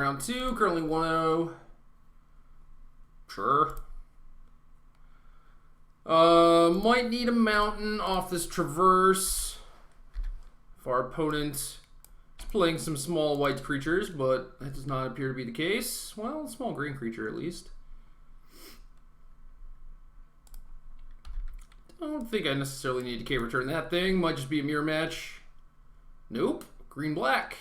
round 2, currently 1-0. Sure. Might need a mountain off this traverse. If our opponent is playing some small white creatures, but that does not appear to be the case. Well, a small green creature at least. I don't think I necessarily need to K-return that thing. Might just be a mirror match. Nope. Green-black.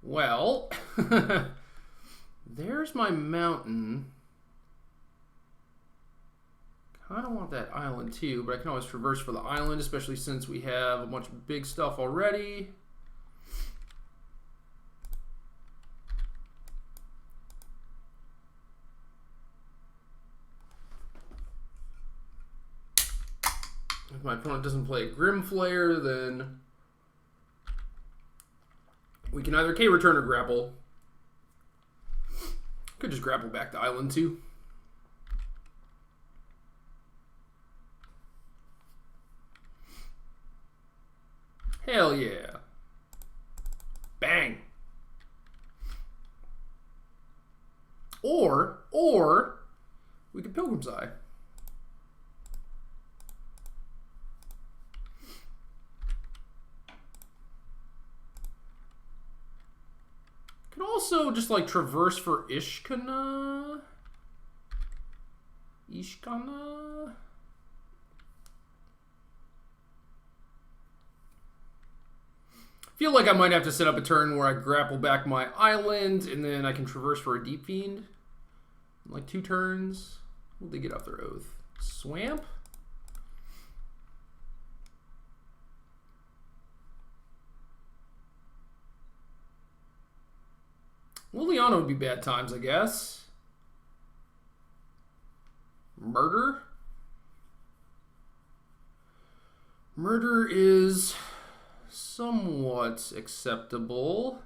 Well, there's my mountain. I don't want that island too, but I can always traverse for the island, especially since we have a bunch of big stuff already. If my opponent doesn't play a Grim Flayer, then we can either K-return or grapple. Could just grapple back the island too. Hell yeah. Bang. Or we could Pilgrim's Eye. Could also just like traverse for Ishkana. Feel like I might have to set up a turn where I grapple back my island and then I can traverse for a Deep Fiend. In like 2 turns. What will they get off their oath? Swamp? Liliana would be bad times, I guess. Murder? Murder is somewhat acceptable.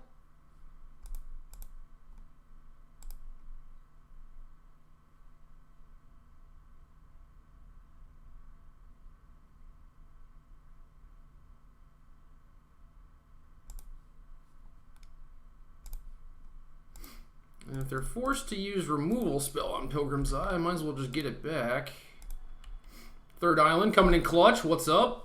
And if they're forced to use removal spell on Pilgrim's Eye, I might as well just get it back. Third island coming in clutch. What's up?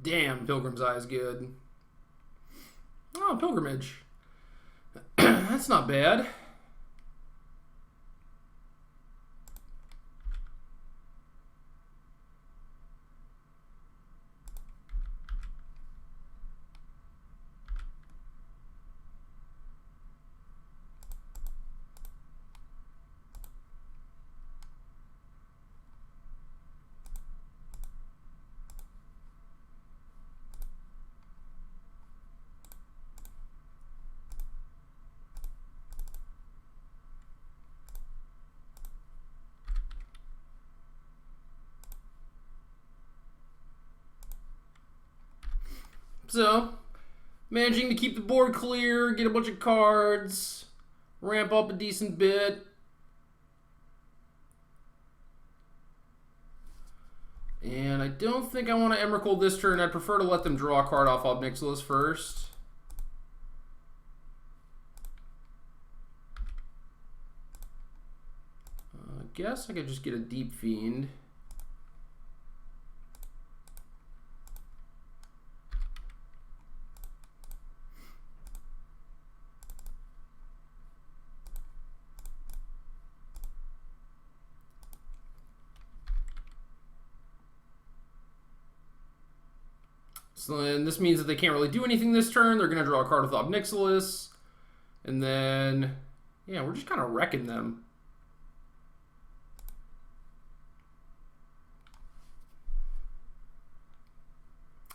Damn, Pilgrim's Eye is good. Oh, Pilgrimage. That's not bad. So, managing to keep the board clear, get a bunch of cards, ramp up a decent bit. And I don't think I want to Emrakul this turn. I'd prefer to let them draw a card off Obnixilis first. I guess I could just get a Deep Fiend. So then this means that they can't really do anything this turn. They're going to draw a card with Obnixilis. And then, yeah, we're just kind of wrecking them.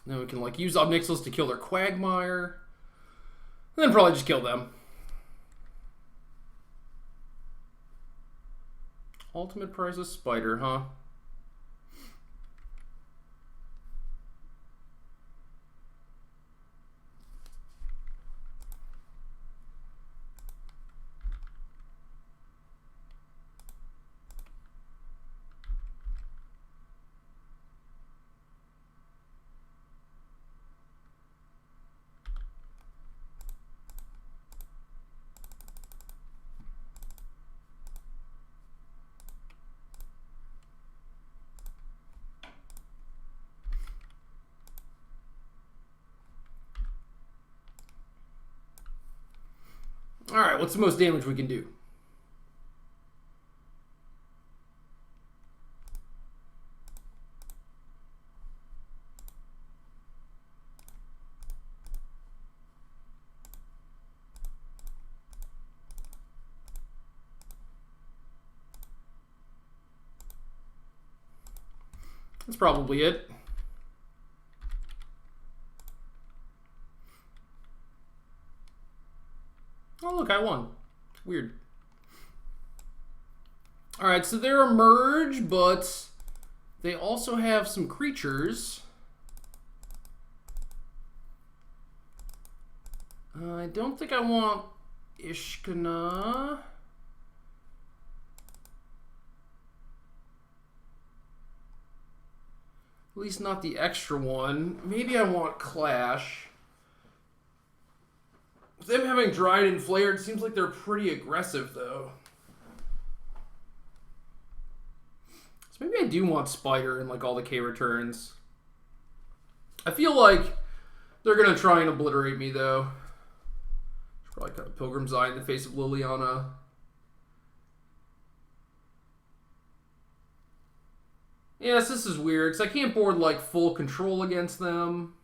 Then we can like use Obnixilis to kill their Quagmire. And then probably just kill them. Ultimate prize of Spider, huh? Alright, what's the most damage we can do? That's probably it. Oh, look, I won. Weird. Alright, so they're a merge, but they also have some creatures. I don't think I want Ishkana. At least not the extra one. Maybe I want Clash. With them having Dried and Flared, it seems like they're pretty aggressive, though. So maybe I do want Spider in like all the K returns. I feel like they're going to try and obliterate me, though. Probably got a Pilgrim's Eye in the face of Liliana. Yes, this is weird, because I can't board, like, full control against them.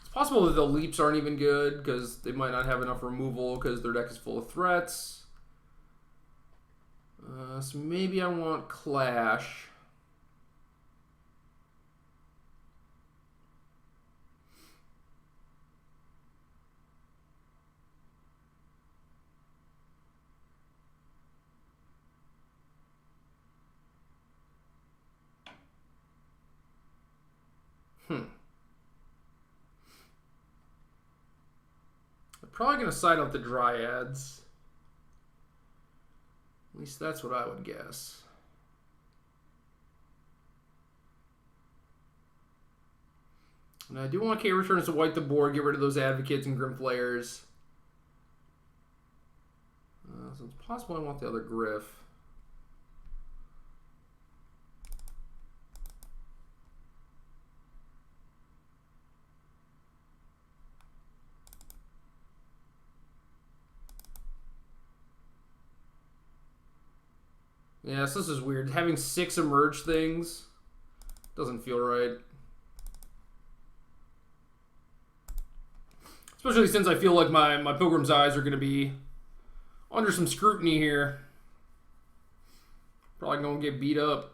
It's possible that the leaps aren't even good, because they might not have enough removal, because their deck is full of threats. So maybe I want Clash. I'm probably going to side out the Dryads. At least that's what I would guess. And I do want K returns to wipe the board, get rid of those Advocates and Grim Flayers. So it's possible I want the other Griff. Yes, this is weird. Having 6 emerge things doesn't feel right. Especially since I feel like my Pilgrim's Eyes are going to be under some scrutiny here. Probably going to get beat up.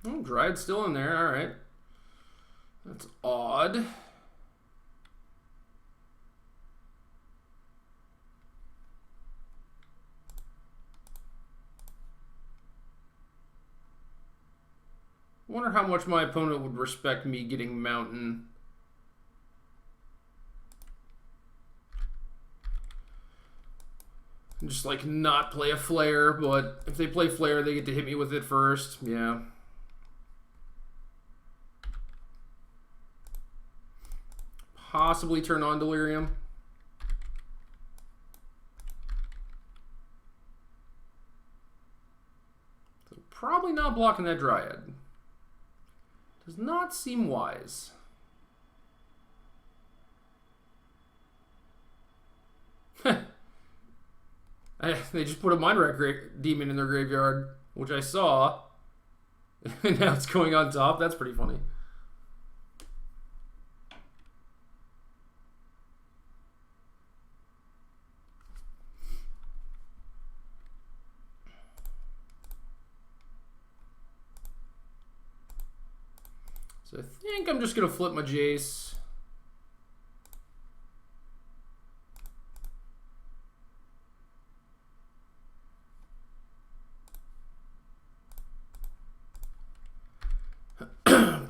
Oh, Dryad's still in there. All right. That's odd. I wonder how much my opponent would respect me getting Mountain. Just like not play a Flare, but if they play Flare, they get to hit me with it first. Yeah. Possibly turn on Delirium. So probably not blocking that Dryad. Does not seem wise. They just put a Mind Rack Demon in their graveyard, which I saw. And now it's going on top. That's pretty funny. So I think I'm just going to flip my Jace.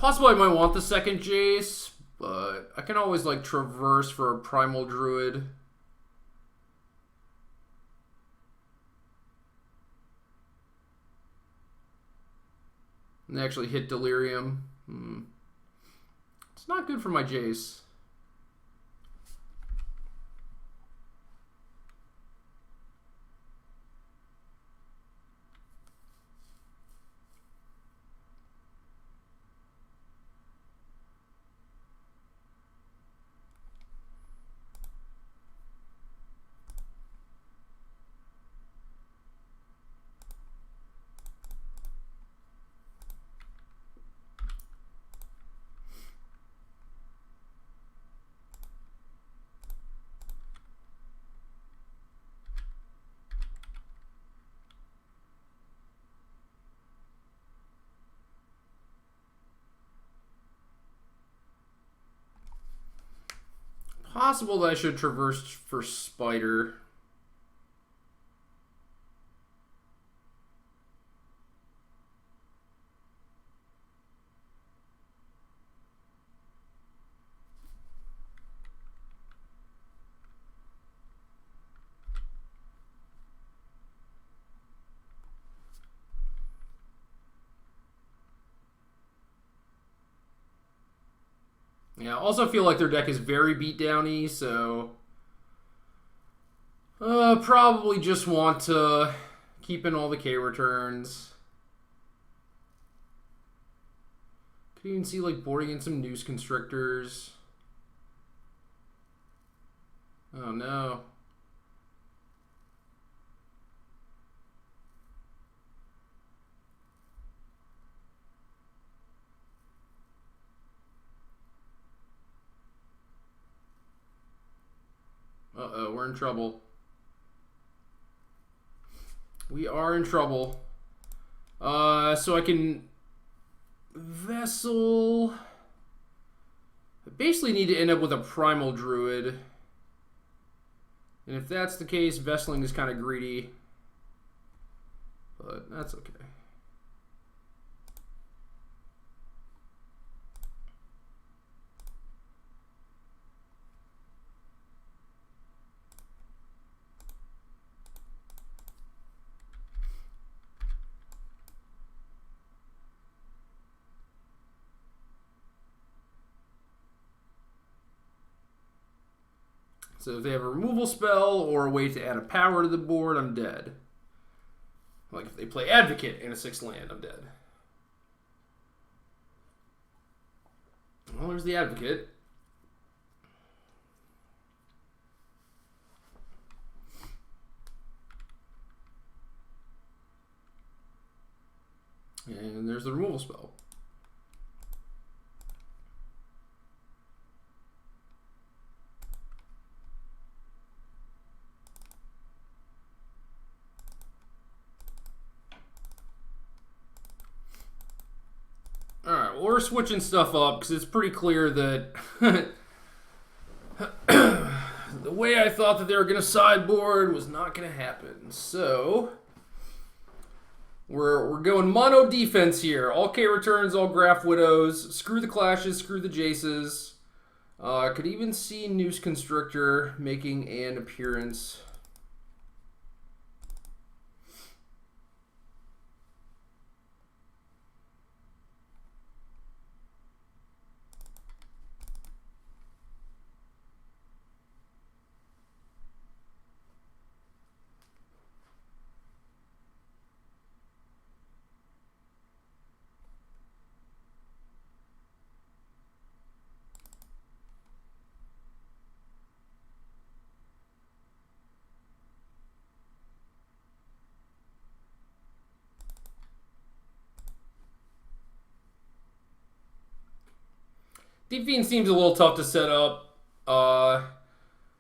Possibly I might want the second Jace, but I can always like traverse for a Primal Druid. And they actually hit Delirium. It's not good for my Jace. Possible that I should traverse for Spider. Yeah, I also feel like their deck is very beatdowny, so probably just want to keep in all the K returns. Could even see like boarding in some Noose Constrictors. Oh no. Uh-oh, we're in trouble. We are in trouble. So I can Vessel. I basically need to end up with a Primal Druid. And if that's the case, Vesseling is kind of greedy. But that's okay. So if they have a removal spell or a way to add a power to the board, I'm dead. Like if they play Advocate in a 6th land, I'm dead. Well, there's the Advocate. And there's the removal spell. Alright, well, we're switching stuff up because it's pretty clear that the way I thought that they were going to sideboard was not going to happen. So we're going mono defense here. All K returns, all Graph Widows. Screw the Clashes, screw the Jaces. I could even see Noose Constrictor making an appearance. Deep Fiend seems a little tough to set up.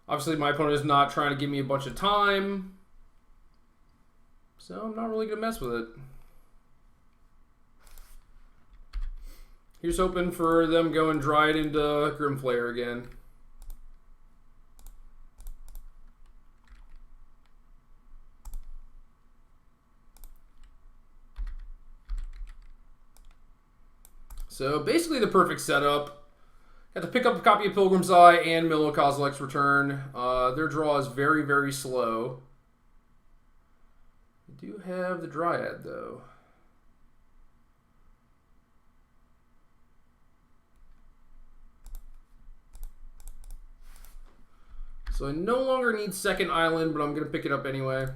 Obviously, my opponent is not trying to give me a bunch of time. So I'm not really going to mess with it. Here's hoping for them going Dryad into Grimflayer again. So basically the perfect setup. Got to pick up a copy of Pilgrim's Eye and Milo Kozilek's Return. Their draw is very, very slow. I do have the Dryad, though. So I no longer need second island, but I'm going to pick it up anyway.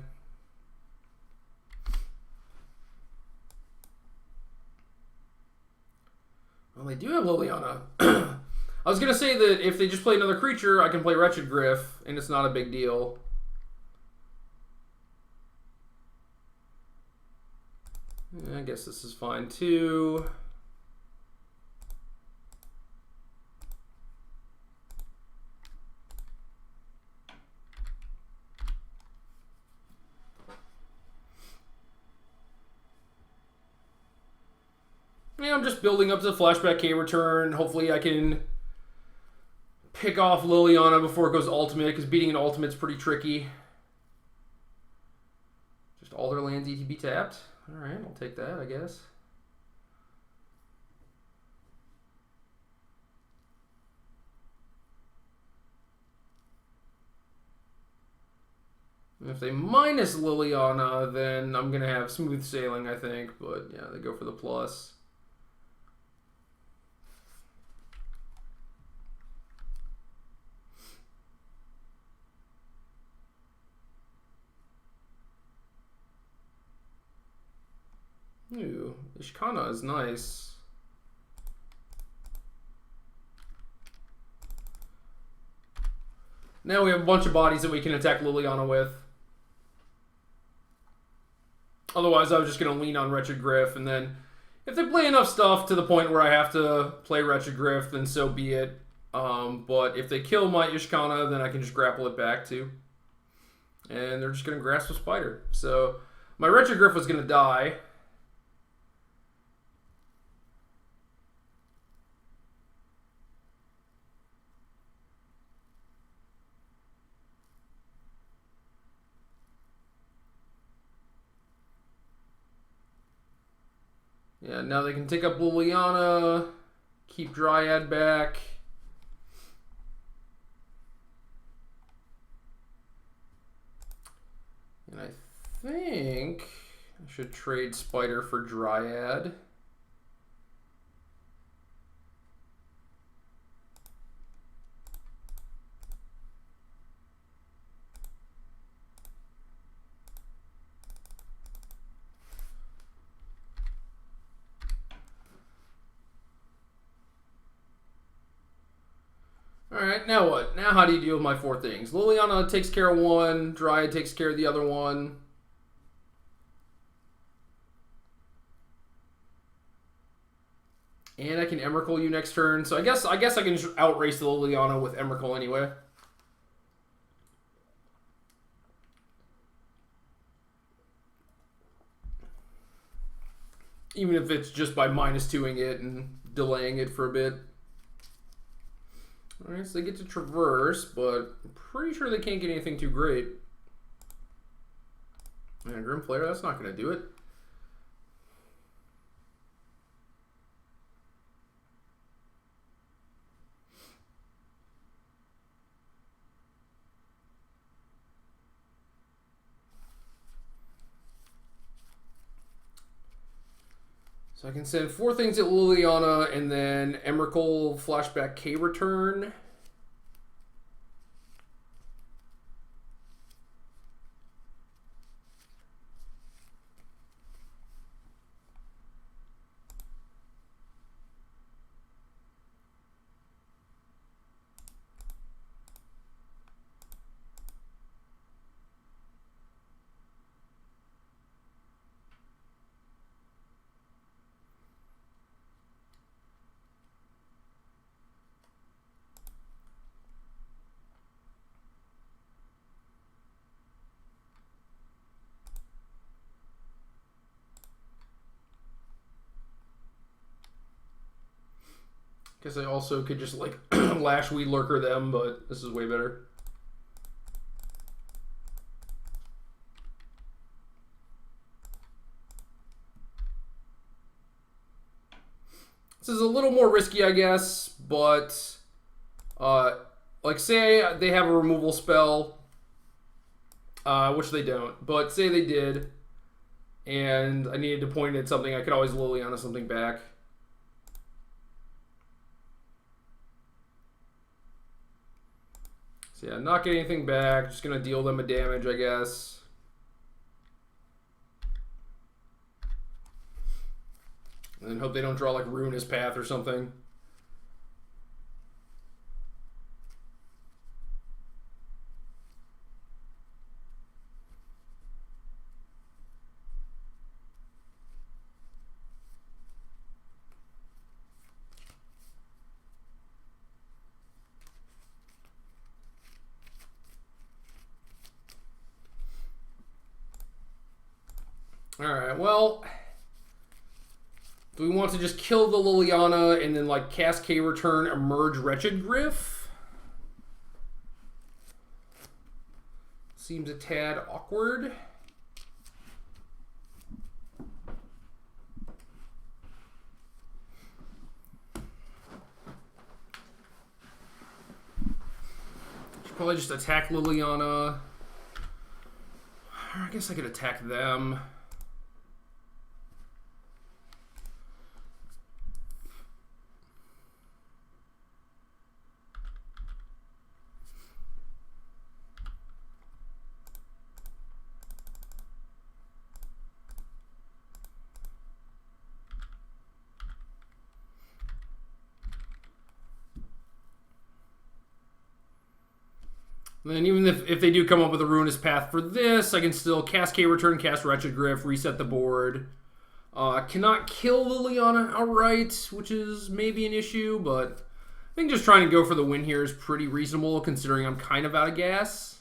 Well, they do have Liliana. I was going to say that if they just play another creature, I can play Wretched Griff, and it's not a big deal. I guess this is fine, too. Yeah, I'm just building up to the Flashback K return. Hopefully I can pick off Liliana before it goes ultimate, because beating an ultimate's pretty tricky. Just all their lands ETB tapped. Alright, I'll take that, I guess. And if they minus Liliana, then I'm going to have smooth sailing, I think. But yeah, they go for the plus. Ooh, Ishkana is nice. Now we have a bunch of bodies that we can attack Liliana with. Otherwise, I was just going to lean on Wretched Griff, and then if they play enough stuff to the point where I have to play Wretched Griff, then so be it. But if they kill my Ishkana, then I can just grapple it back too. And they're just going to grasp a spider. So my Wretched Griff was going to die. Yeah, now they can take up Liliana, keep Dryad back. And I think I should trade Spider for Dryad. Alright, now what? Now how do you deal with my four things? Liliana takes care of one, Dryad takes care of the other one. And I can Emrakul you next turn. So I guess I can just outrace the Liliana with Emrakul anyway. Even if it's just by -2ing it and delaying it for a bit. Alright, so they get to traverse, but I'm pretty sure they can't get anything too great. And Grim Flare, that's not going to do it. So I can send 4 things at Liliana, and then Emrakul, Flashback K return. Guess I also could just like Lash Weed Lurker them, but this is way better. This is a little more risky, I guess, but like say they have a removal spell, which they don't, but say they did, and I needed to point at something, I could always Liliana something back. So yeah, not getting anything back, just gonna deal them a damage, I guess. And then hope they don't draw like Ruinous Path or something. Alright, well, do we want to just kill the Liliana and then like cast K-Return, emerge Wretched Griff? Seems a tad awkward. Should probably just attack Liliana. I guess I could attack them. Then even if they do come up with a Ruinous Path for this, I can still cast K-Return, cast Wretched Griff, reset the board. Cannot kill Liliana outright, which is maybe an issue, but I think just trying to go for the win here is pretty reasonable, considering I'm kind of out of gas.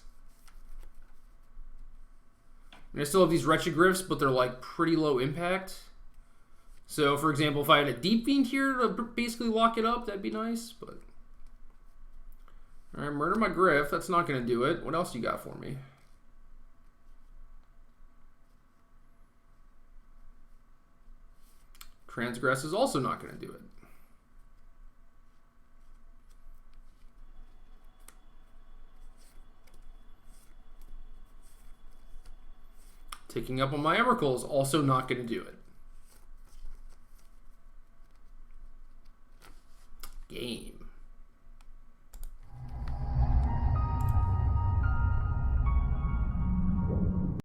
And I still have these Wretched Griffs, but they're like pretty low impact. So, for example, if I had a Deep Fiend here to basically lock it up, that'd be nice, but... Alright, murder my Griff. That's not going to do it. What else you got for me? Transgress is also not going to do it. Taking up on my Emrakul is also not going to do it. Game.